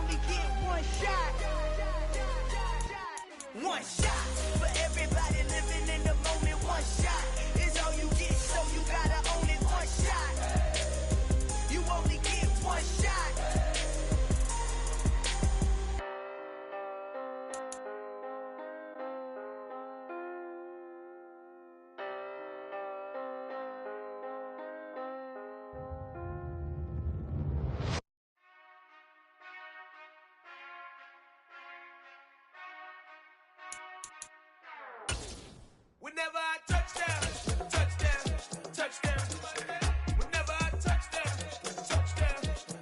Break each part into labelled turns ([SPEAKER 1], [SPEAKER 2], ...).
[SPEAKER 1] only get one shot. One shot for everybody living in the moment. One shot is all you get, so you gotta own it. One shot. You only get one shot. Whenever I touchdown, touchdown, touchdown. Whenever I touchdown, touchdown,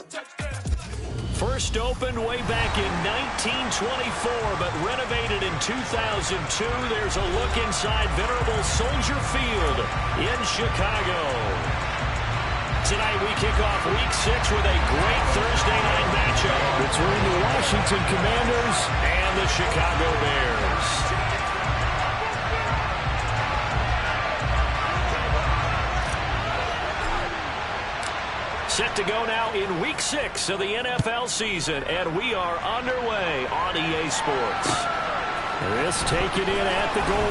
[SPEAKER 1] touchdown.
[SPEAKER 2] First opened way back in 1924, but renovated in 2002. There's a look inside venerable Soldier Field in Chicago. Tonight we kick off Week 6 with a great Thursday night matchup between the Washington Commanders and the Chicago Bears. Set to go now in Week 6 of the NFL season, and we are underway on EA Sports. This taken in at the goal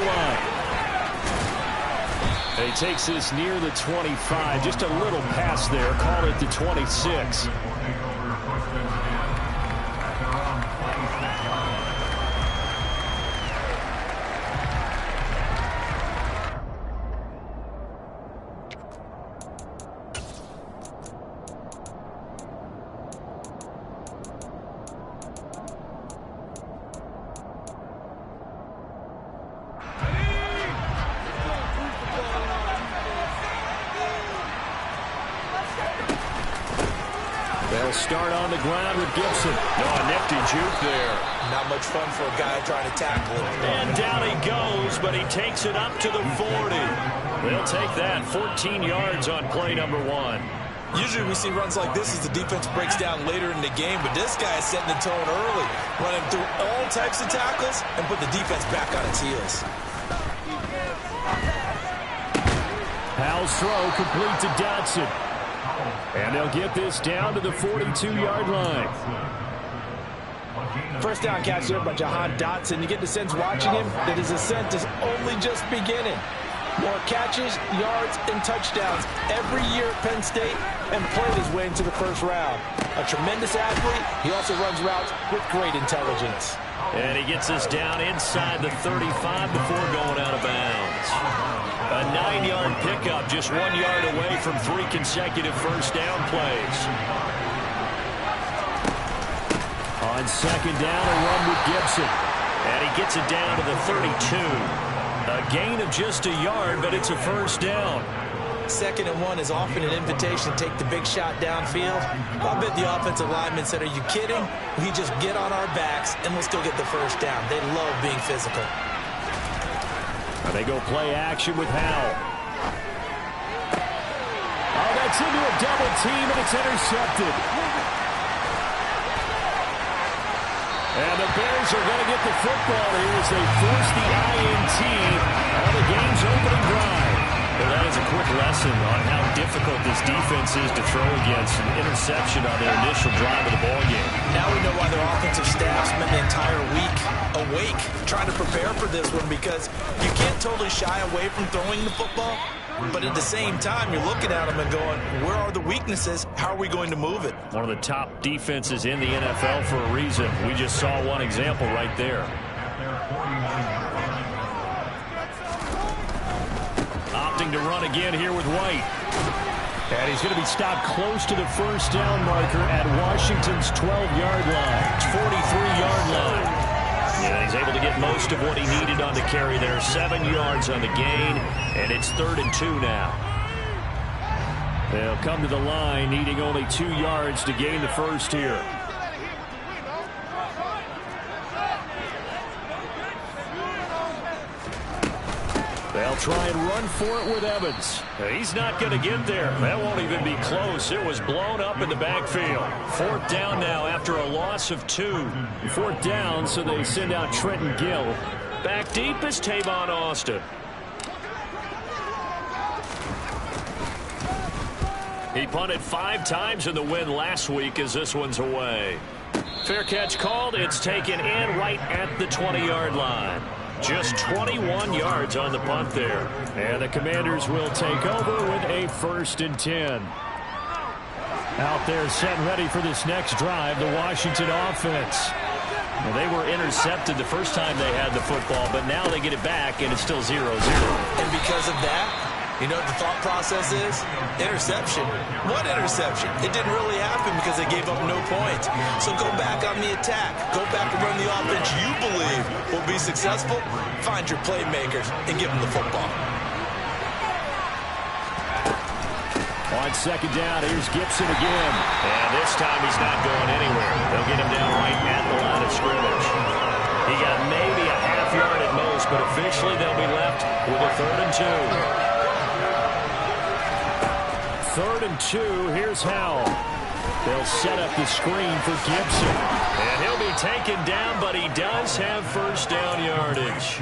[SPEAKER 2] line. He takes this near the 25, just a little pass there, call it the 26. They'll start on the ground with Gibson. No, a nifty juke there.
[SPEAKER 3] Not much fun for a guy trying to tackle it.
[SPEAKER 2] And down he goes, but he takes it up to the 40. They'll take that 14 yards on play number 1.
[SPEAKER 3] Usually we see runs like this as the defense breaks down later in the game, but this guy is setting the tone early, running through all types of tackles and put the defense back on its heels.
[SPEAKER 2] Powell's throw complete to Dotson. And they'll get this down to the 42-yard line.
[SPEAKER 3] First down catch there by Jahan Dotson. You get the sense watching him that his ascent is only just beginning. More catches, yards, and touchdowns every year at Penn State, and played his way into the first round. A tremendous athlete. He also runs routes with great intelligence.
[SPEAKER 2] And he gets us down inside the 35 before going out of bounds. A 9-yard pickup, just 1 yard away from 3 consecutive first down plays. On second down, a run with Gibson. And he gets it down to the 32. A gain of just a yard, but it's a first down.
[SPEAKER 3] 2nd and 1 is often an invitation to take the big shot downfield. I bet the offensive lineman said, "Are you kidding? We just get on our backs and let's go get the first down." They love being physical.
[SPEAKER 2] And they go play action with Howell. Oh, that's into a double team, and it's intercepted. And the Bears are going to get the football here as they force the INT on the game's opening drive. Well, that is a quick lesson on how difficult this defense is to throw against an interception on their initial drive of the ballgame.
[SPEAKER 3] Now we know why their offensive staff spent the entire week awake trying to prepare for this one, because you can't totally shy away from throwing the football, but at the same time, you're looking at them and going, where are the weaknesses? How are we going to move it?
[SPEAKER 2] One of the top defenses in the NFL for a reason. We just saw one example right there. Opting to run again here with White. And he's going to be stopped close to the first down marker at Washington's 12-yard line. 43-yard line. Yeah, he's able to get most of what he needed on the carry there. 7 yards on the gain, and it's 3rd and 2 now. They'll come to the line needing only 2 yards to gain the first here. They'll try and run for it with Evans. He's not going to get there. That won't even be close. It was blown up in the backfield. 4th down now after a loss of 2. 4th down, so they send out Trenton Gill. Back deep is Tavon Austin. He punted 5 times in the win last week as this one's away. Fair catch called. It's taken in right at the 20-yard line. Just 21 yards on the punt there. And the Commanders will take over with a 1st and 10. Out there set ready for this next drive, the Washington offense. Well, they were intercepted the first time they had the football, but now they get it back, and it's still 0-0.
[SPEAKER 3] And because of that, you know what the thought process is? Interception. What interception? It didn't really happen because they gave up no points. So go back on the attack. Go back and run the offense you believe will be successful. Find your playmakers and give them the football.
[SPEAKER 2] On 2nd down, here's Gibson again. And this time he's not going anywhere. They'll get him down right at the line of scrimmage. He got maybe a half yard at most, but officially they'll be left with a 3rd and 2. 3rd and 2, here's Howell. They'll set up the screen for Gibson. And he'll be taken down, but he does have 1st down yardage.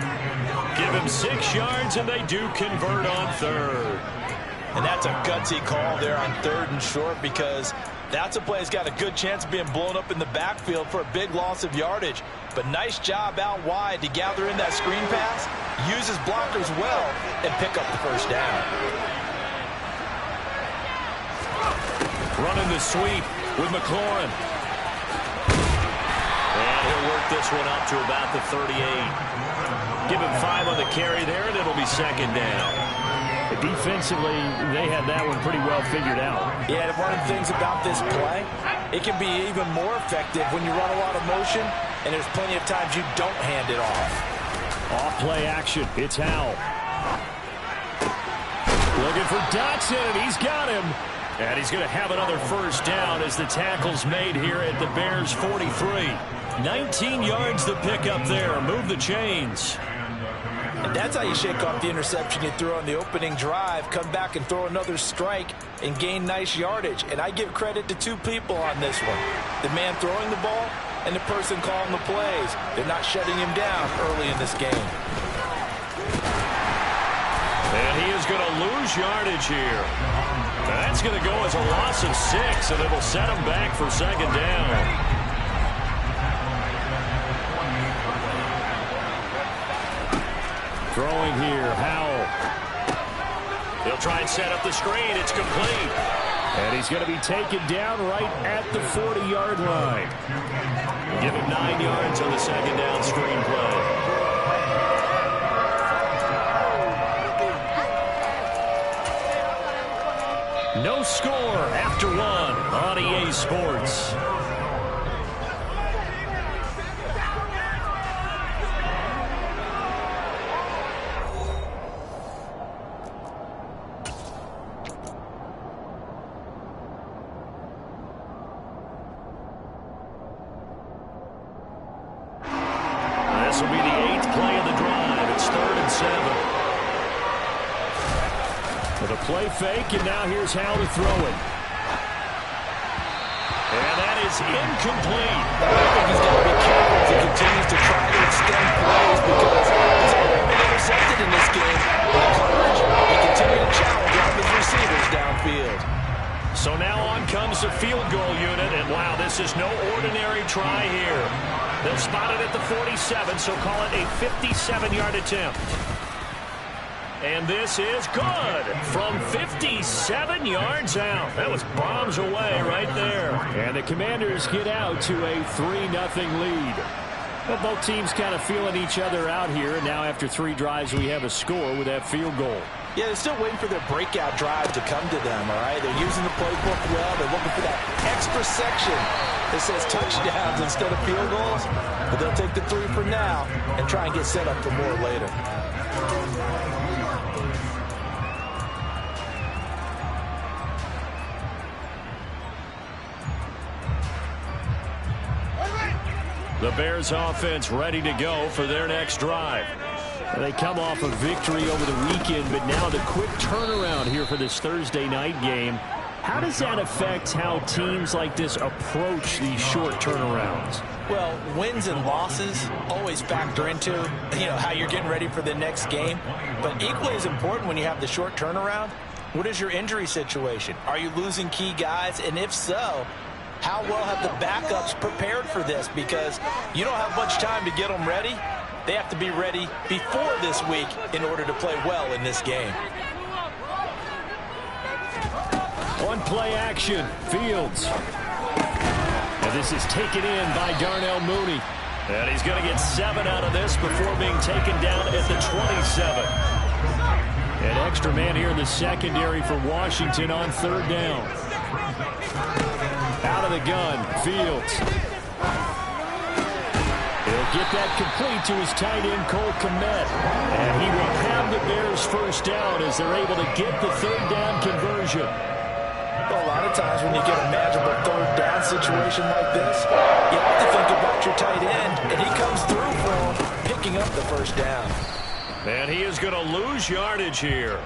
[SPEAKER 2] Give him 6 yards, and they do convert on 3rd.
[SPEAKER 3] And that's a gutsy call there on 3rd and short, because that's a play that's got a good chance of being blown up in the backfield for a big loss of yardage. But nice job out wide to gather in that screen pass, use his blockers well, and pick up the 1st down.
[SPEAKER 2] Running the sweep with McLaurin. And he'll work this one up to about the 38. Give him 5 on the carry there, and it'll be 2nd down. Defensively, they had that one pretty well figured out.
[SPEAKER 3] Yeah, and one of the things about this play, it can be even more effective when you run a lot of motion, and there's plenty of times you don't hand it off.
[SPEAKER 2] Off-play action. It's Howell. Looking for Dotson, and he's got him. And he's going to have another 1st down as the tackle's made here at the Bears' 43. 19 yards to pick up there. Move the chains.
[SPEAKER 3] And that's how you shake off the interception you threw on the opening drive, come back and throw another strike and gain nice yardage. And I give credit to 2 people on this one. The man throwing the ball and the person calling the plays. They're not shutting him down early in this game.
[SPEAKER 2] And he is going to lose yardage here. That's going to go as a loss of 6, and it'll set him back for 2nd down. Throwing here, Howell. He'll try and set up the screen. It's complete. And he's going to be taken down right at the 40-yard line. Give him 9 yards on the 2nd down screen play. No score after 1 on EA Sports. This will be the 8th play of the drive. It's 3rd and 7. With a play fake, and now here's Howell to throw it. And that is incomplete.
[SPEAKER 3] I think he's got to be careful as he continues to try to extend plays, because he's already been intercepted in this game. With coverage, he continues to challenge all of his receivers downfield.
[SPEAKER 2] So now on comes the field goal unit, and wow, this is no ordinary try here. They'll spot it at the 47, so call it a 57-yard attempt. And this is good from 57 yards out. That was bombs away right there. And the Commanders get out to a 3-0 lead. Well, both teams kind of feeling each other out here. And now after 3 drives, we have a score with that field goal.
[SPEAKER 3] Yeah, they're still waiting for their breakout drive to come to them, all right? They're using the playbook well. They're looking for that extra section that says touchdowns instead of field goals. But they'll take the 3 for now and try and get set up for more later.
[SPEAKER 2] The Bears offense ready to go for their next drive. They come off a victory over the weekend, but now the quick turnaround here for this Thursday night game. How does that affect how teams like this approach these short turnarounds?
[SPEAKER 3] Well, wins and losses always factor into, how you're getting ready for the next game. But equally as important when you have the short turnaround, what is your injury situation? Are you losing key guys? And if so, how well have the backups prepared for this? Because you don't have much time to get them ready. They have to be ready before this week in order to play well in this game.
[SPEAKER 2] On play action, Fields. And this is taken in by Darnell Mooney. And he's going to get 7 out of this before being taken down at the 27. An extra man here in the secondary for Washington on 3rd down. Out of the gun, Fields. He'll get that complete to his tight end, Cole Kmet. And he will have the Bears first down as they're able to get the 3rd down conversion.
[SPEAKER 3] Well, a lot of times when you get a manageable 3rd down situation like this, you have to think about your tight end, and he comes through for him, picking up the 1st down.
[SPEAKER 2] And he is going to lose yardage here.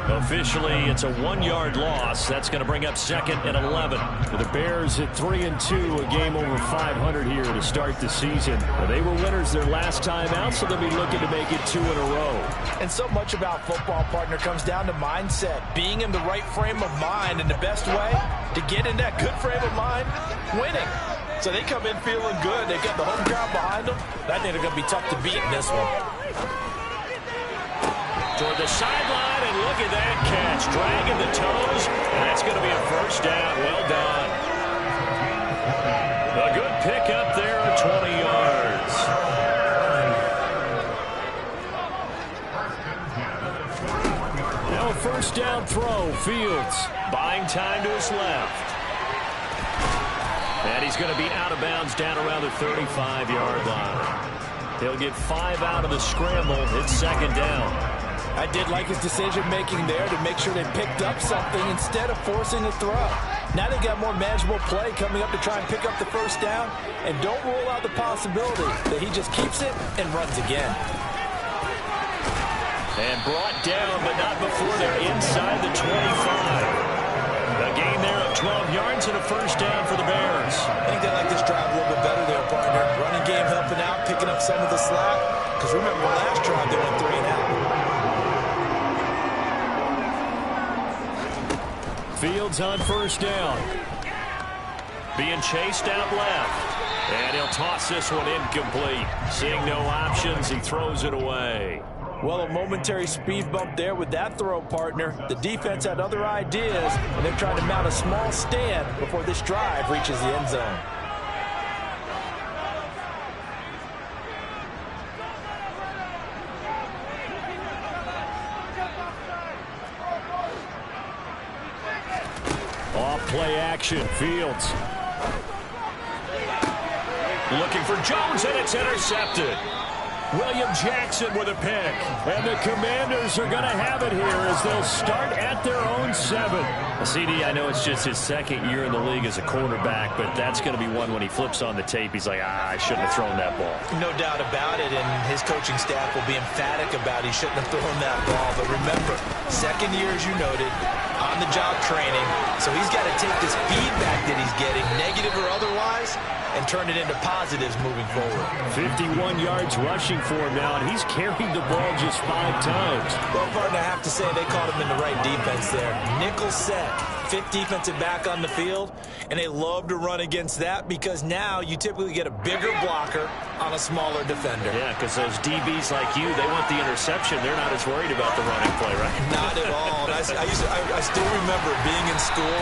[SPEAKER 2] Officially, it's a 1-yard loss. That's going to bring up 2nd and 11. The Bears at 3-2, a game over 500 here to start the season. They were winners their last time out, so they'll be looking to make it 2 in a row.
[SPEAKER 3] And so much about football, partner, comes down to mindset. Being in the right frame of mind, and the best way to get in that good frame of mind, winning. So they come in feeling good. They got the home crowd behind them. I think they're going to be tough to beat in this one.
[SPEAKER 2] Toward the sideline, and look at that catch. Dragging the toes, and that's going to be a 1st down. Well done. A good pickup there at 20 yards. Now a 1st down throw. Fields buying time to his left. And he's going to be out of bounds down around the 35-yard line. He'll get 5 out of the scramble. It's 2nd down.
[SPEAKER 3] I did like his decision-making there to make sure they picked up something instead of forcing a throw. Now they got more manageable play coming up to try and pick up the 1st down, and don't rule out the possibility that he just keeps it and runs again.
[SPEAKER 2] And brought down, but not before they're inside the 25. A gain there of 12 yards and a 1st down for the Bears.
[SPEAKER 3] I think they like this drive a little bit better there, partner. Running game helping out, picking up some of the slack. Because remember, last drive they went 3 and out.
[SPEAKER 2] Fields on 1st down. Being chased out left. And he'll toss this one incomplete. Seeing no options, he throws it away.
[SPEAKER 3] Well, a momentary speed bump there with that throw, partner. The defense had other ideas, and they're trying to mount a small stand before this drive reaches the end zone.
[SPEAKER 2] Play action, Fields. Looking for Jones, and it's intercepted. William Jackson with a pick. And the Commanders are going to have it here as they'll start at their own 7. CD, I know it's just his 2nd year in the league as a quarterback, but that's going to be one when he flips on the tape. He's like, I shouldn't have thrown that ball.
[SPEAKER 3] No doubt about it, and his coaching staff will be emphatic about he shouldn't have thrown that ball. But remember, 2nd year, as you noted, on-the-job training, so he's got to take this feedback that he's getting, negative or otherwise, and turn it into positives moving forward.
[SPEAKER 2] 51 yards rushing for him now, and he's carried the ball just 5 times.
[SPEAKER 3] Well, partner, I have to say they caught him in the right defense there. Nickel set, 5th defensive back on the field, and they love to run against that because now you typically get a bigger blocker on a smaller defender.
[SPEAKER 2] Yeah, because those DBs like you, they want the interception. They're not as worried about the running play, right?
[SPEAKER 3] Not at all. I still remember being in school,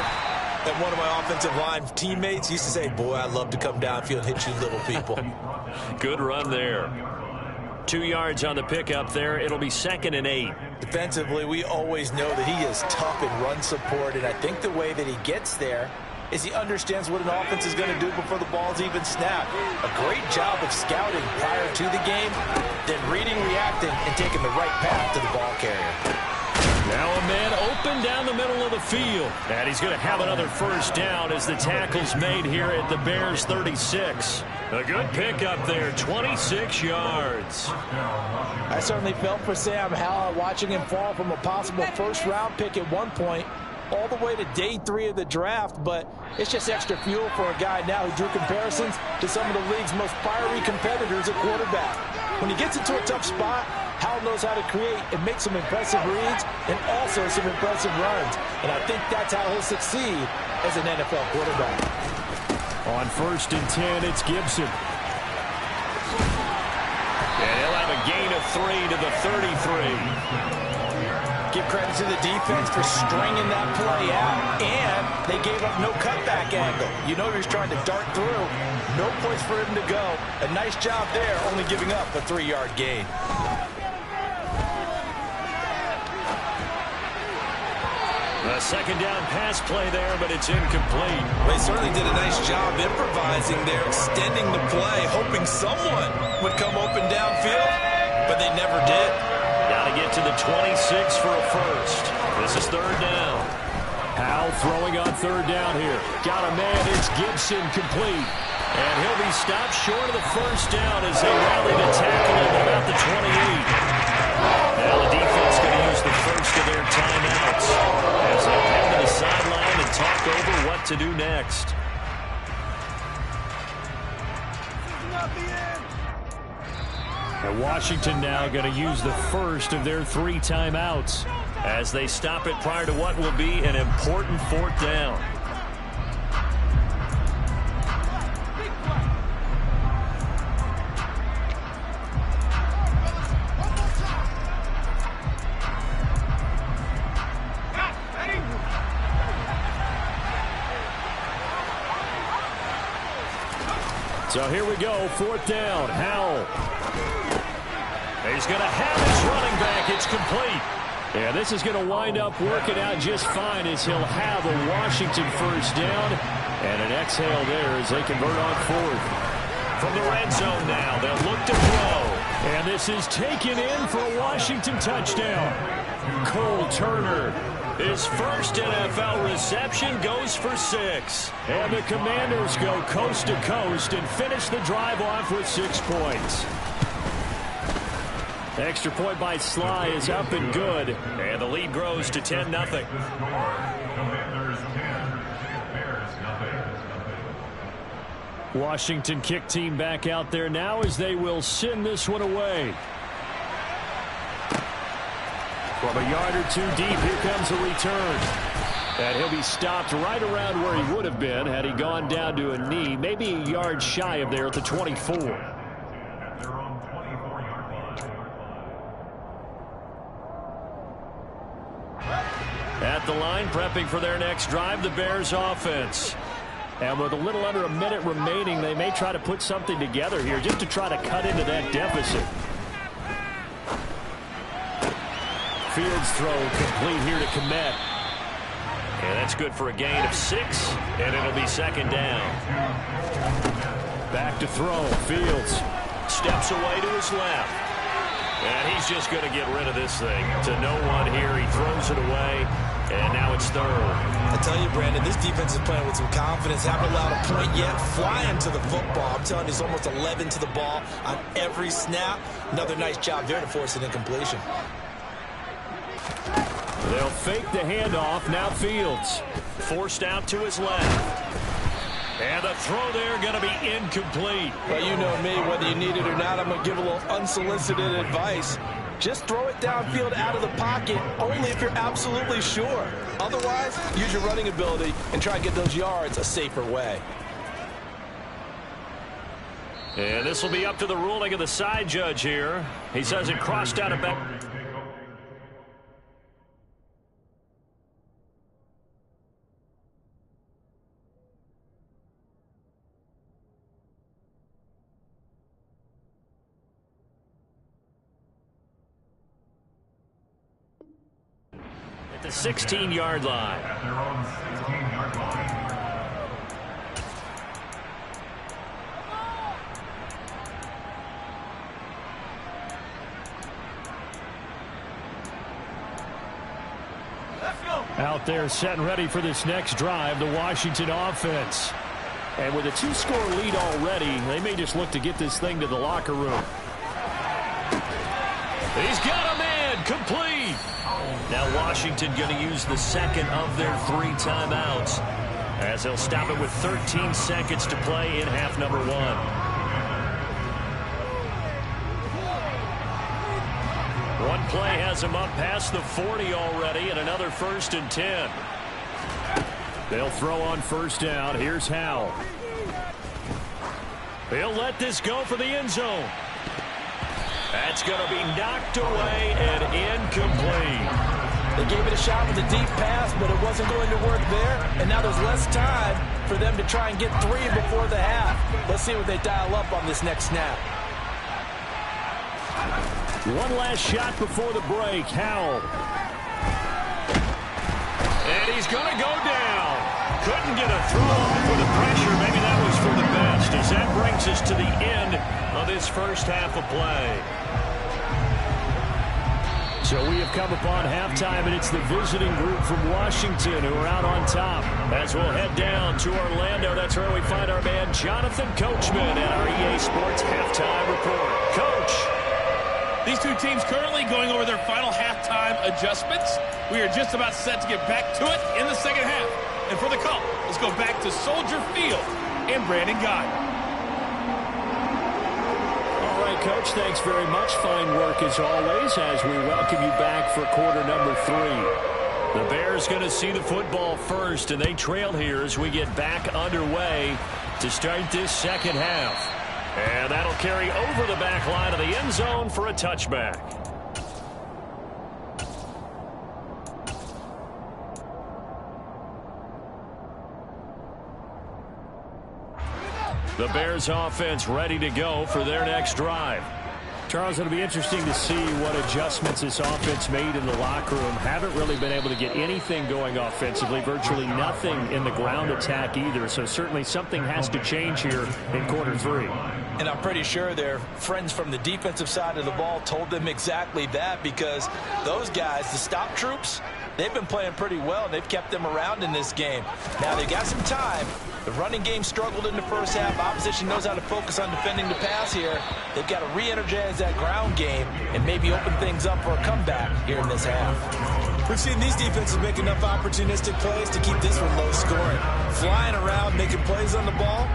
[SPEAKER 3] and one of my offensive line teammates used to say, boy, I'd love to come downfield and hit you little people.
[SPEAKER 2] Good run there. 2 yards on the pickup there. It'll be 2nd and 8.
[SPEAKER 3] Defensively, we always know that he is tough in run support, and I think the way that he gets there is he understands what an offense is going to do before the ball's even snapped. A great job of scouting prior to the game, then reading, reacting, and taking the right path to the ball carrier.
[SPEAKER 2] Now a man open down the middle of the field. And he's going to have another 1st down as the tackle's made here at the Bears 36. A good pickup there, 26 yards.
[SPEAKER 3] I certainly felt for Sam Howell watching him fall from a possible 1st-round pick at one point all the way to day 3 of the draft, but it's just extra fuel for a guy now who drew comparisons to some of the league's most fiery competitors at quarterback. When he gets into a tough spot, Howell knows how to create and make some impressive reads and also some impressive runs. And I think that's how he'll succeed as an NFL quarterback.
[SPEAKER 2] On 1st and 10, it's Gibson. And he'll have a gain of 3 to the 33.
[SPEAKER 3] Give credit to the defense for stringing that play out, and they gave up no cutback angle. You know he was trying to dart through. No place for him to go. A nice job there, only giving up a 3-yard gain.
[SPEAKER 2] A second down pass play there, but it's incomplete.
[SPEAKER 3] They certainly did a nice job improvising there, extending the play, hoping someone would come open downfield, but they never did.
[SPEAKER 2] Got to get to the 26 for a first. This is 3rd down. Howell throwing on 3rd down here. Got a man. It's Gibson, complete. And he'll be stopped short of the first down as they rally to tackle him at about the 28. Now the defense going to use the first of their timeouts as they head to the sideline and talk over what to do next. And Washington now going to use the first of their 3 timeouts as they stop it prior to what will be an important 4th down. So here we go, 4th down, Howell. He's going to have his running back. It's complete. Yeah, this is going to wind up working out just fine as he'll have a Washington first down. And an exhale there as they convert on 4th. From the red zone now, they'll look to throw. And this is taken in for a Washington touchdown. Cole Turner. His first NFL reception goes for 6. And the Commanders go coast to coast and finish the drive off with 6 points. Extra point by Sly is up and good. And the lead grows to 10-0. Washington kick team back out there now as they will send this one away. From a yard or 2 deep, here comes a return. And he'll be stopped right around where he would have been had he gone down to a knee, maybe a yard shy of there at the 24. At the line, prepping for their next drive, the Bears offense. And with a little under a minute remaining, they may try to put something together here just to try to cut into that deficit. Fields throw complete here to Kmet. And that's good for a gain of 6, and it'll be 2nd down. Back to throw. Fields steps away to his left. And he's just going to get rid of this thing to no one here. He throws it away, and now it's 3rd.
[SPEAKER 3] I tell you, Brandon, this defense is playing with some confidence. Haven't allowed a point yet. Flying to the football. I'm telling you, it's almost 11 to the ball on every snap. Another nice job there to force an incompletion.
[SPEAKER 2] They'll fake the handoff. Now Fields forced out to his left. And the throw there going to be incomplete.
[SPEAKER 3] Well, you know me, whether you need it or not, I'm going to give a little unsolicited advice. Just throw it downfield out of the pocket, only if you're absolutely sure. Otherwise, use your running ability and try to get those yards a safer way.
[SPEAKER 2] And this will be up to the ruling of the side judge here. He says it crossed out of back. The 16-yard line. Out there set and ready for this next drive, the Washington offense. And with a 2-score lead already, they may just look to get this thing to the locker room. He's got a man, complete. Now Washington going to use the 2nd of their 3 timeouts as they'll stop it with 13 seconds to play in half number 1. One play has them up past the 40 already, and another 1st and 10. They'll throw on 1st down. Here's Howell. He'll let this go for the end zone. That's going to be knocked away and incomplete.
[SPEAKER 3] They gave it a shot with a deep pass, but it wasn't going to work there. And now there's less time for them to try and get 3 before the half. Let's see what they dial up on this next snap.
[SPEAKER 2] One last shot before the break. Howell. And he's going to go down. Couldn't get a throw off with the pressure. Maybe that was for the best, as that brings us to the end of this first half of play. So we have come upon halftime, and it's the visiting group from Washington who are out on top. As we'll head down to Orlando, that's where we find our man Jonathan Coachman at our EA Sports Halftime Report. Coach.
[SPEAKER 4] These two teams currently going over their final halftime adjustments. We are just about set to get back to it in the second half. And for the call, let's go back to Soldier Field and Brandon Gaudin.
[SPEAKER 2] All right, Coach, thanks very much. Fine work as always as we welcome you back for quarter number 3. The Bears going to see the football first, and they trail here as we get back underway to start this second half. And that'll carry over the back line of the end zone for a touchback. The Bears offense ready to go for their next drive. Charles, it'll be interesting to see what adjustments this offense made in the locker room. Haven't really been able to get anything going offensively, virtually nothing in the ground attack either. So certainly something has to change here in quarter 3.
[SPEAKER 3] And I'm pretty sure their friends from the defensive side of the ball told them exactly that, because those guys, the stop troops, they've been playing pretty well. They've kept them around in this game. Now they got some time. The running game struggled in the first half. Opposition knows how to focus on defending the pass here. They've got to re-energize that ground game and maybe open things up for a comeback here in this half.
[SPEAKER 5] We've seen these defenses make enough opportunistic plays to keep this one low scoring. Flying around, making plays on the ball,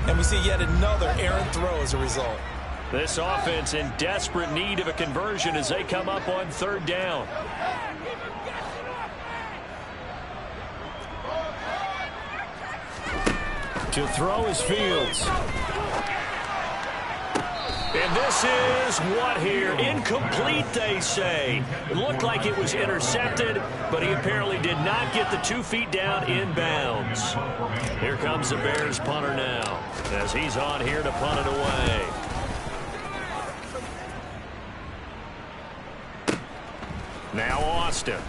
[SPEAKER 5] and we see yet another errant throw as a result.
[SPEAKER 2] This offense in desperate need of a conversion as they come up on 3rd down. To throw is Fields. And this is what here? Incomplete, they say. It looked like it was intercepted, but he apparently did not get the 2 feet down in bounds. Here comes the Bears punter now, as he's on here to punt it away. Now Austin.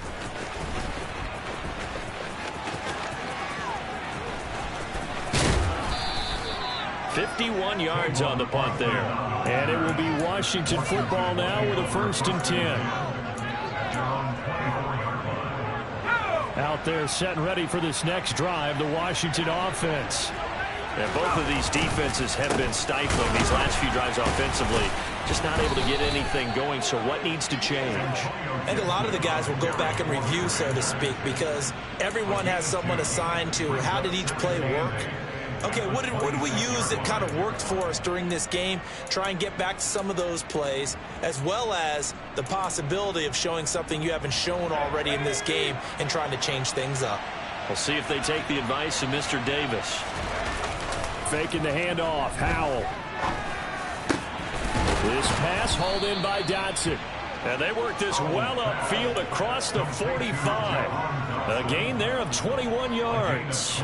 [SPEAKER 2] 51 yards on the punt there. And it will be Washington football now with a 1st and 10. Out there set and ready for this next drive, the Washington offense. And both of these defenses have been stifling these last few drives offensively. Just not able to get anything going, so what needs to change?
[SPEAKER 5] I think a lot of the guys will go back and review, so to speak, because everyone has someone assigned to how did each play work. Okay, what did we use that kind of worked for us during this game? Try and get back to some of those plays, as well as the possibility of showing something you haven't shown already in this game and trying to change things up.
[SPEAKER 2] We'll see if they take the advice of Mr. Davis. Faking the handoff, Howell. This pass hauled in by Dotson. And they work this well upfield across the 45. A gain there of 21 yards.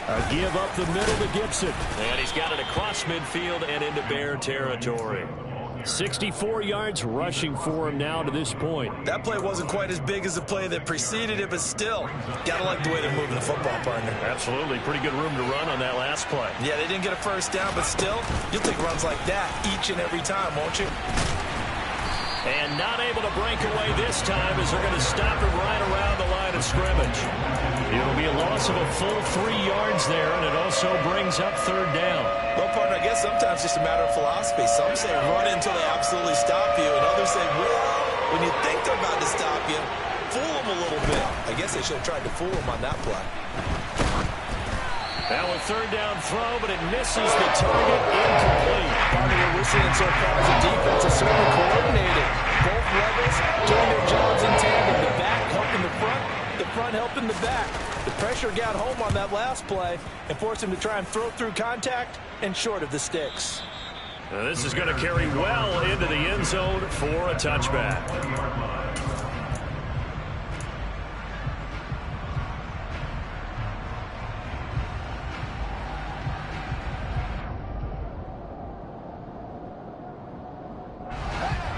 [SPEAKER 2] A give up the middle to Gibson. And he's got it across midfield and into Bear territory. 64 yards rushing for him now to this point.
[SPEAKER 5] That play wasn't quite as big as the play that preceded it, but still, gotta like the way they're moving the football, partner.
[SPEAKER 2] Absolutely. Pretty good room to run on that last play.
[SPEAKER 5] Yeah, they didn't get a first down, but still, you'll take runs like that each and every time, won't you?
[SPEAKER 2] And not able to break away this time as they're going to stop him right around the line of scrimmage. It'll be a loss of a full 3 yards there, and it also brings up 3rd down.
[SPEAKER 5] Well, partner, I guess sometimes it's just a matter of philosophy. Some say run until they absolutely stop you, and others say, well, when you think they're about to stop you, fool them a little bit. I guess they should have tried to fool them on that play.
[SPEAKER 2] Now a 3rd down throw, but it misses the target, incomplete.
[SPEAKER 3] Partner, we're seeing so far as the defense is certainly coordinated. Both levels doing their jobs in tandem up in the back. The pressure got home on that last play and forced him to try and throw through contact and short of the sticks.
[SPEAKER 2] Now this is going to carry well into the end zone for a touchback.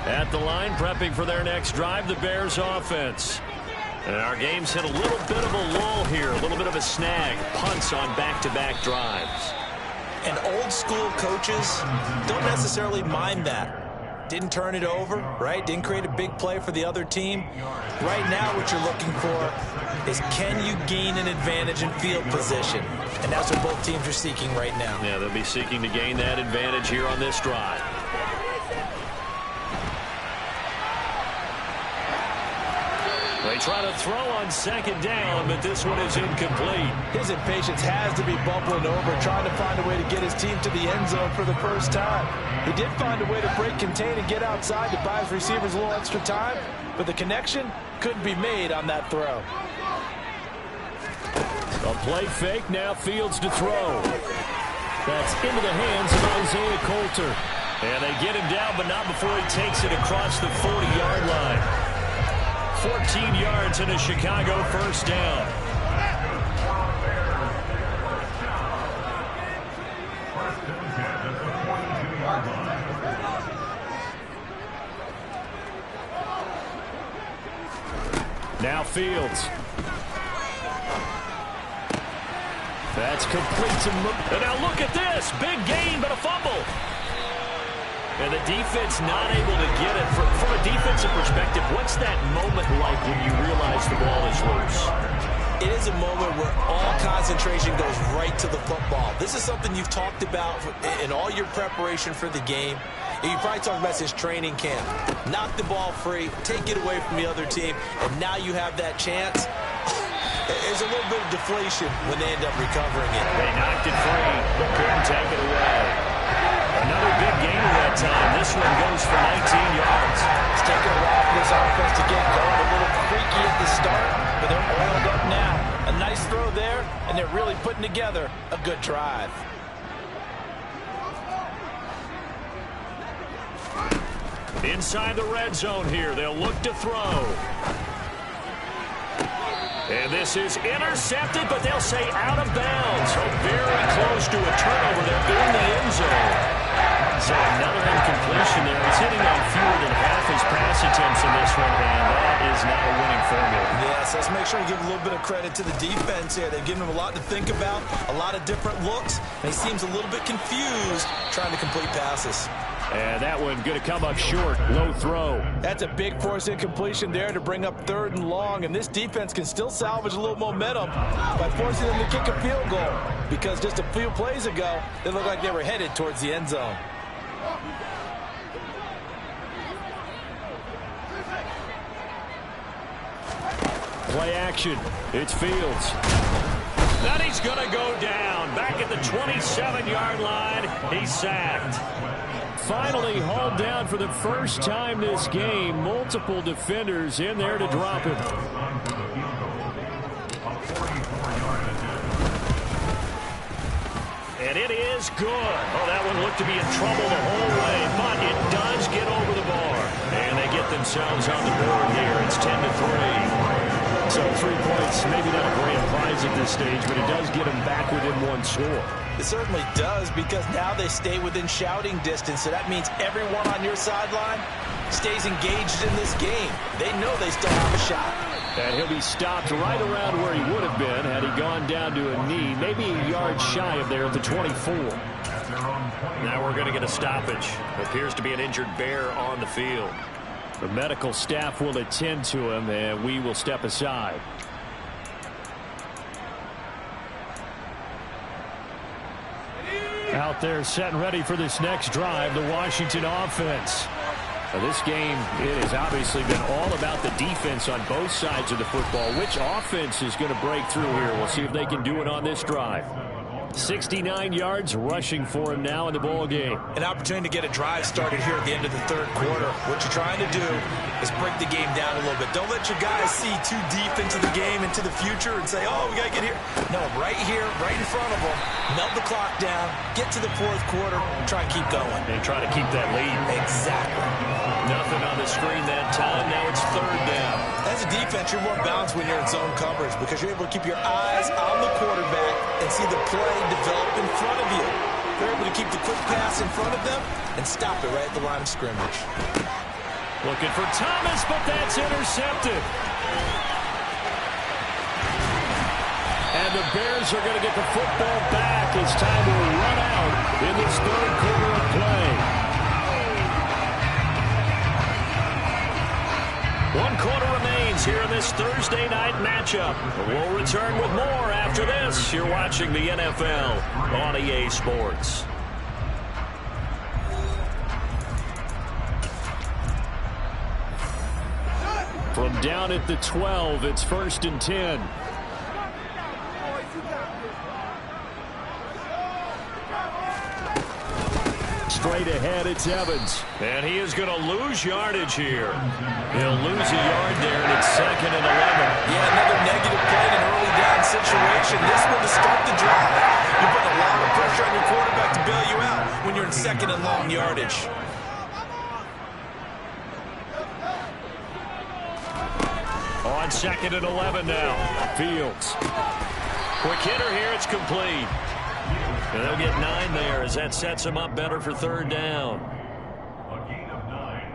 [SPEAKER 2] At the line, prepping for their next drive, the Bears offense. And our game's hit a little bit of a lull here, a little bit of a snag. Punts on back-to-back drives.
[SPEAKER 5] And old school coaches don't necessarily mind that. Didn't turn it over, right? Didn't create a big play for the other team. Right now what you're looking for is, can you gain an advantage in field position? And that's what both teams are seeking right now.
[SPEAKER 2] Yeah, they'll be seeking to gain that advantage here on this drive. They try to throw on second down, but this one is incomplete.
[SPEAKER 3] His impatience has to be bubbling over, trying to find a way to get his team to the end zone for the first time. He did find a way to break contain and get outside to buy his receivers a little extra time, but the connection couldn't be made on that throw.
[SPEAKER 2] A play fake, now Fields to throw. That's into the hands of Isaiah Coulter. And they get him down, but not before he takes it across the 40-yard line. 14 yards and a Chicago first down. Now Fields. That's complete to and now look at this. Big gain, but a fumble. And the defense not able to get it. From a defensive perspective, what's that moment like when you realize the ball is loose?
[SPEAKER 5] It is a moment where all concentration goes right to the football. This is something you've talked about in all your preparation for the game. You probably talked about since training camp. Knock the ball free, take it away from the other team, and now you have that chance. There's a little bit of deflation when they end up recovering it.
[SPEAKER 2] They knocked it free, but couldn't take it away. Another big gain at that time. This one goes for 19 yards.
[SPEAKER 3] It's taken a while for this offense to get going. A little creaky at the start, but they're oiled up now. A nice throw there, and they're really putting together a good drive.
[SPEAKER 2] Inside the red zone here, they'll look to throw. And this is intercepted, but they'll say out of bounds. So very close to a turnover. They're in the end zone. So another incompletion there. He's hitting on fewer than half his pass attempts in this one, and that is not a winning formula.
[SPEAKER 5] Yes, let's make sure we give a little bit of credit to the defense here. They've given him a lot to think about, a lot of different looks, and he seems a little bit confused trying to complete passes.
[SPEAKER 2] And that one going to come up short. Low throw.
[SPEAKER 3] That's a big force incompletion there to bring up 3rd and long. And this defense can still salvage a little momentum by forcing them to kick a field goal. Because just a few plays ago, they looked like they were headed towards the end zone.
[SPEAKER 2] Play action. It's Fields. Then he's going to go down. Back at the 27-yard line. He's sacked. Finally hauled down for the first time this game. Multiple defenders in there to drop him. And it is good. Oh, that one looked to be in trouble the whole way, but it does get over the bar. And they get themselves on the board here. It's 10-3. So 3 points, maybe not a grand prize at this stage, but it does get them back within one score.
[SPEAKER 5] It certainly does, because now they stay within shouting distance, so that means everyone on your sideline stays engaged in this game. They know they still have a shot.
[SPEAKER 2] And he'll be stopped right around where he would have been had he gone down to a knee, maybe a yard shy of there at the 24. Now we're going to get a stoppage. Appears to be an injured Bear on the field. The medical staff will attend to him, and we will step aside. Out there set and ready for this next drive, the Washington offense. Now this game, it has obviously been all about the defense on both sides of the football. Which offense is going to break through here? We'll see if they can do it on this drive. 69 yards rushing for him now in the ball game.
[SPEAKER 5] An opportunity to get a drive started here at the end of the third quarter. What you're trying to do is break the game down a little bit. Don't let your guys see too deep into the game, into the future, and say, oh, we got to get here. No, right here, right in front of them, melt the clock down, get to the fourth quarter, and try and keep going.
[SPEAKER 2] And try to keep that lead.
[SPEAKER 5] Exactly.
[SPEAKER 2] Nothing on the screen that time. Now it's third down.
[SPEAKER 5] As a defense, you're more balanced when you're in zone coverage because you're able to keep your eyes on the quarterback and see the play develop in front of you. They're able to keep the quick pass in front of them and stop it right at the line of scrimmage.
[SPEAKER 2] Looking for Thomas, but that's intercepted. And the Bears are going to get the football back as time will run out in this third quarter of play. 1 quarter remains here in this Thursday night matchup. We'll return with more after this. You're watching the NFL on EA Sports. From down at the 12, it's 1st and 10. Straight ahead, it's Evans. And he is going to lose yardage here. He'll lose a yard there, and it's 2nd and 11.
[SPEAKER 5] Yeah, another negative play in an early down situation. This one to start the drive. You put a lot of pressure on your quarterback to bail you out when you're in 2nd and long yardage.
[SPEAKER 2] On 2nd and 11 now. Fields. Quick hitter here. It's complete. And they'll get 9 there as that sets him up better for 3rd down.
[SPEAKER 6] A gain of 9.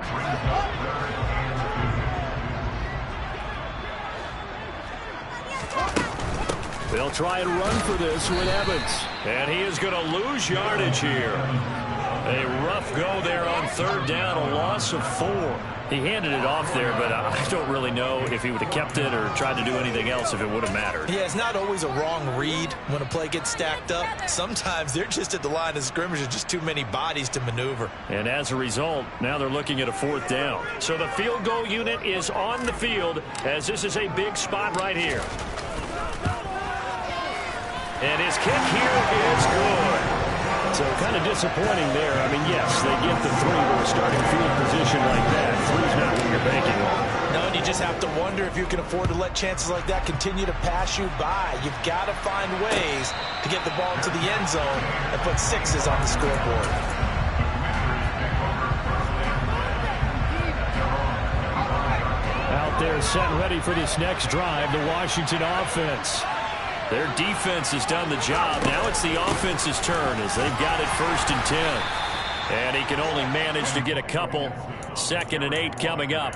[SPEAKER 2] They'll try and run for this with Evans. And he is going to lose yardage here. A rough go there on 3rd down, a loss of 4. He handed it off there, but I don't really know if he would have kept it or tried to do anything else if it would have mattered.
[SPEAKER 5] Yeah, it's not always a wrong read when a play gets stacked up. Sometimes they're just at the line of scrimmage. There's just too many bodies to maneuver.
[SPEAKER 2] And as a result, now they're looking at a 4th down. So the field goal unit is on the field as this is a big spot right here. And his kick here is good. So kind of disappointing there. I mean, yes, they get the 3 with a starting field position like that. 3's not what you're banking on.
[SPEAKER 5] No, and you just have to wonder if you can afford to let chances like that continue to pass you by. You've got to find ways to get the ball into the end zone and put 6s on the scoreboard.
[SPEAKER 2] Out there set ready for this next drive, the Washington offense. Their defense has done the job. Now it's the offense's turn as they've got it 1st and 10. And he can only manage to get a couple. 2nd and 8 coming up.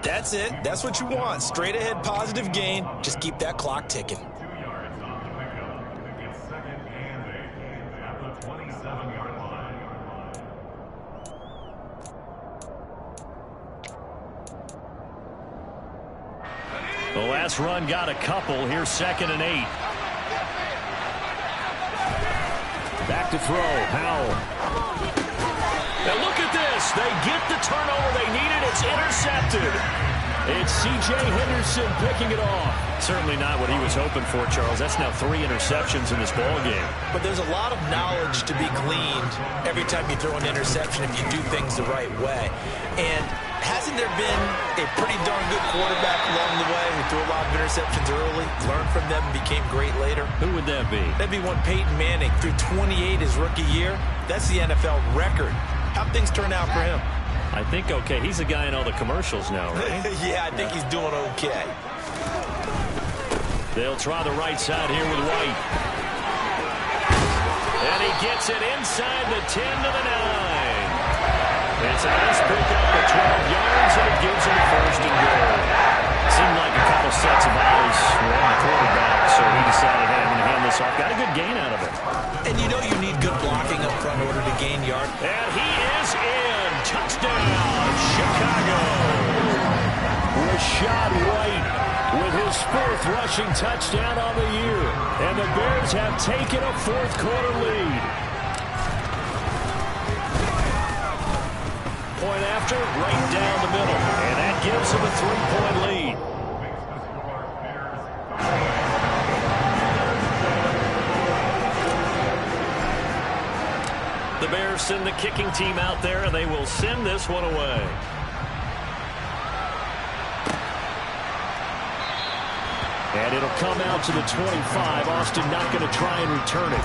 [SPEAKER 5] That's it. That's what you want. Straight ahead positive gain. Just keep that clock ticking.
[SPEAKER 6] 2 yards on the pickup. It gets 2nd and 8 at the 27-yard line.
[SPEAKER 2] The last run got a couple. Here's 2nd and 8. Back to throw. Howell. Now look at this. They get the turnover they needed. It's intercepted. It's C.J. Henderson picking it off. Certainly not what he was hoping for, Charles. That's now 3 interceptions in this ball game.
[SPEAKER 5] But there's a lot of knowledge to be gleaned every time you throw an interception if you do things the right way. And hasn't there been a pretty darn good quarterback along the way who threw a lot of interceptions early, learned from them, and became great later?
[SPEAKER 2] Who would that be?
[SPEAKER 5] That'd be one Peyton Manning. Threw 28 his rookie year. That's the NFL record. How'd things turn out for him?
[SPEAKER 2] I think okay. He's the guy in all the commercials now, right?
[SPEAKER 5] Yeah, I think he's doing okay.
[SPEAKER 2] They'll try the right side here with White. And he gets it inside the 10 to the 9. It's a nice pickup at 12 yards, and it gives him 1st and goal. Seemed like a couple sets of eyes were on the quarterback, so he decided, hey, I'm going to hand this off. Got a good gain out of it.
[SPEAKER 5] And you know you need good blocking up front in order to gain yard.
[SPEAKER 2] And he is in. Touchdown, Chicago. Rashad White with his 4th rushing touchdown on the year. And the Bears have taken a 4th quarter lead. Point after, right down the middle. And that gives them a 3-point lead. send the kicking team out there, and they will send this one away. And it'll come out to the 25. Austin not going to try and return it.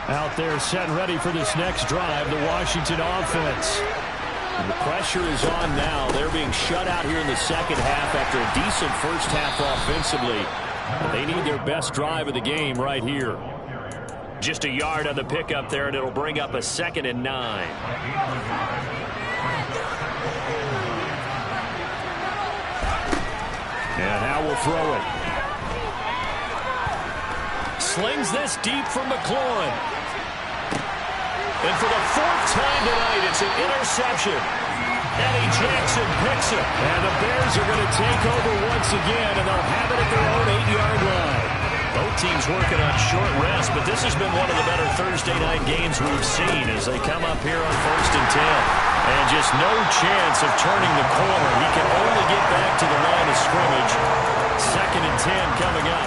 [SPEAKER 2] Out there set ready for this next drive, the Washington offense. And the pressure is on now. They're being shut out here in the second half after a decent first half offensively. They need their best drive of the game right here. Just a yard on the pickup there, and it'll bring up a 2nd and 9. And now we'll throw it. Slings this deep for McLaurin. And for the 4th time tonight, it's an interception. Eddie Jackson picks it. And the Bears are going to take over once again, and they'll have it at their own 8-yard line. Both teams working on short rest, but this has been one of the better Thursday night games we've seen as they come up here on 1st and 10. And just no chance of turning the corner. He can only get back to the line of scrimmage. 2nd and 10 coming up.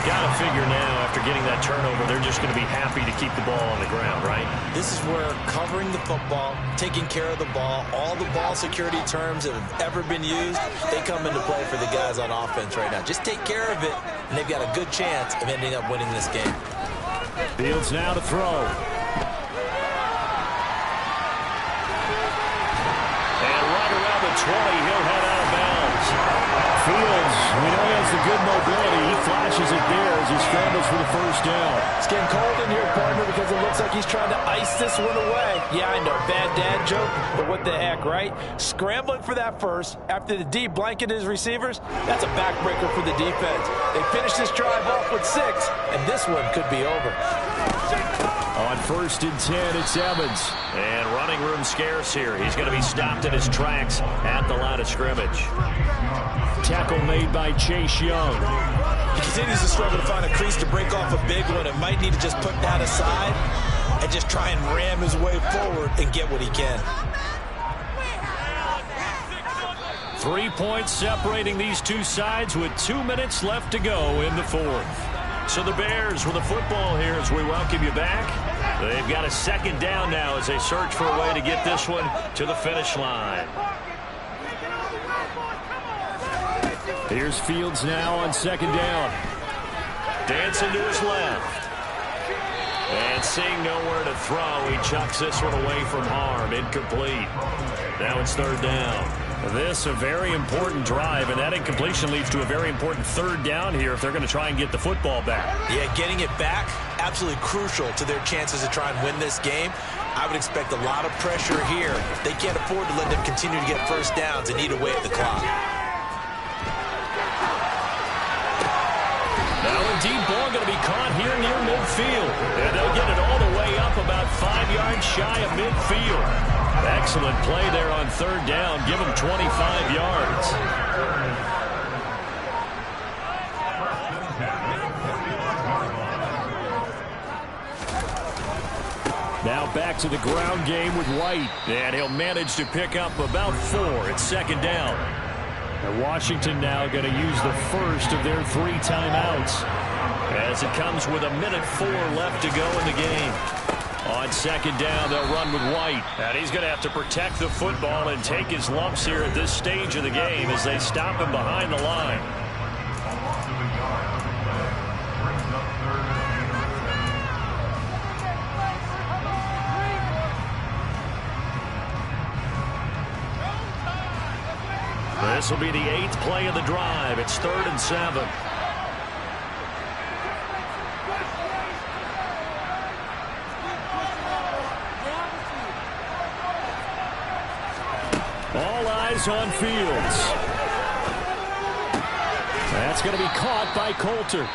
[SPEAKER 2] Got to figure now, after getting that turnover, they're just going to be happy to keep the ball on the ground, right?
[SPEAKER 5] This is where covering the football, taking care of the ball, all the ball security terms that have ever been used, they come into play for the guys on offense right now. Just take care of it, and they've got a good chance of ending up winning this game.
[SPEAKER 2] Fields now to throw. And right around the 20, he'll head out of bounds. Fields, we know he has the good mobility. He flashes it there as he scrambles for the first down.
[SPEAKER 3] It's getting cold in here, partner, because it looks like he's trying to ice this one away. Yeah, I know, bad dad joke, but what the heck, right? Scrambling for that first after the D blanket his receivers, that's a backbreaker for the defense. They finish this drive off with 6, and this one could be over.
[SPEAKER 2] On 1st and 10, it's Evans. And running room scarce here. He's going to be stopped in his tracks at the line of scrimmage. Tackle made by Chase Young.
[SPEAKER 5] He continues to struggle to find a crease to break off a big one and might need to just put that aside and just try and ram his way forward and get what he can.
[SPEAKER 2] 3 points separating these two sides with 2 minutes left to go in the 4th. So the Bears with the football here as we welcome you back. They've got a 2nd down now as they search for a way to get this one to the finish line. Here's Fields now on 2nd down. Dancing to his left. And seeing nowhere to throw, he chucks this one away from harm. Incomplete. Now it's 3rd down. This a very important drive, and that incompletion leads to a very important 3rd down here if they're going to try and get the football back.
[SPEAKER 5] Yeah, getting it back, absolutely crucial to their chances to try and win this game. I would expect a lot of pressure here. They can't afford to let them continue to get first downs and eat away at the clock.
[SPEAKER 2] Now a deep ball going to be caught here near midfield. And they'll get it all the way up about 5 yards shy of midfield. Excellent play there on 3rd down. Give them 25 yards. Now back to the ground game with White. And he'll manage to pick up about 4. It's 2nd down. And Washington now going to use the first of their 3 timeouts as it comes with 1:04 left to go in the game. On 2nd down, they'll run with White. And he's going to have to protect the football and take his lumps here at this stage of the game as they stop him behind the line. This will be the 8th play of the drive. It's 3rd and 7. All eyes on Fields. That's going to be caught by Coulter.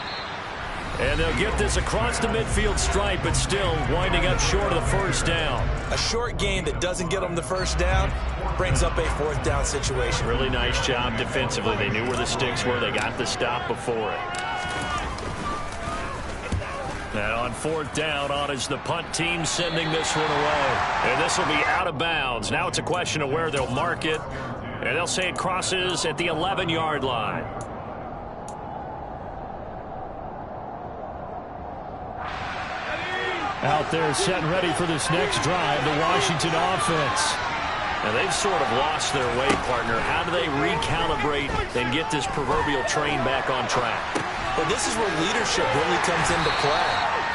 [SPEAKER 2] And they'll get this across the midfield stripe, but still winding up short of the first down.
[SPEAKER 5] A short gain that doesn't get them the first down brings up a 4th down situation.
[SPEAKER 2] Really nice job defensively. They knew where the sticks were. They got the stop before it. And on 4th down, on is the punt team sending this one away. And this will be out of bounds. Now it's a question of where they'll mark it. And they'll say it crosses at the 11-yard line.
[SPEAKER 7] Out there set and ready for this next drive, the Washington offense.
[SPEAKER 2] Now they've sort of lost their way, partner. How do they recalibrate and get this proverbial train back on track?
[SPEAKER 5] Well, this is where leadership really comes into play.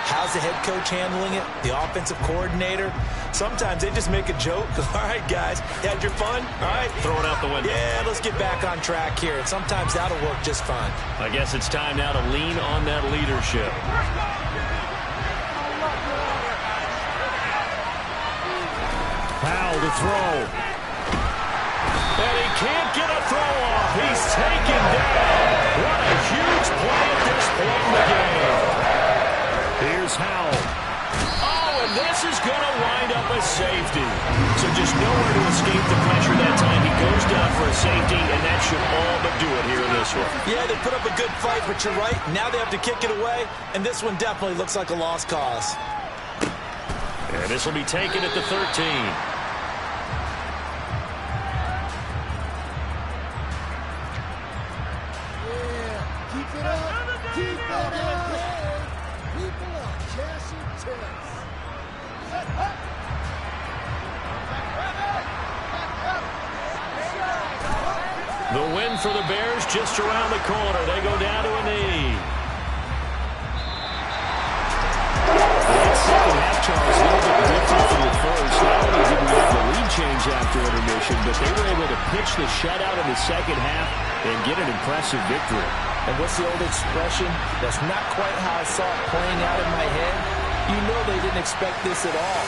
[SPEAKER 5] How's the head coach handling it? The offensive coordinator? Sometimes they just make a joke. All right, guys, you had your fun? All right.
[SPEAKER 2] Throw it out the window.
[SPEAKER 5] Yeah, let's get back on track here. And sometimes that'll work just fine.
[SPEAKER 2] I guess it's time now to lean on that leadership.
[SPEAKER 7] Powell to throw.
[SPEAKER 2] And he can't get a throw off. He's taken down. What a huge play at this point in the game.
[SPEAKER 7] Here's Howell.
[SPEAKER 2] Oh, and this is going to wind up a safety. So just nowhere to escape the pressure that time. He goes down for a safety, and that should all but do it here in this one.
[SPEAKER 5] Yeah, they put up a good fight, but you're right. Now they have to kick it away, and this one definitely looks like a lost cause.
[SPEAKER 2] And this will be taken at the 13. The win for the Bears just around the corner. They go down to a knee.
[SPEAKER 7] That second half, Charles, a little bit different from the first. Not only did we have the lead change after intermission, but they were able to pitch the shutout in the second half and get an impressive victory.
[SPEAKER 3] And what's the old expression? That's not quite how I saw it playing out in my head. You know they didn't expect this at all.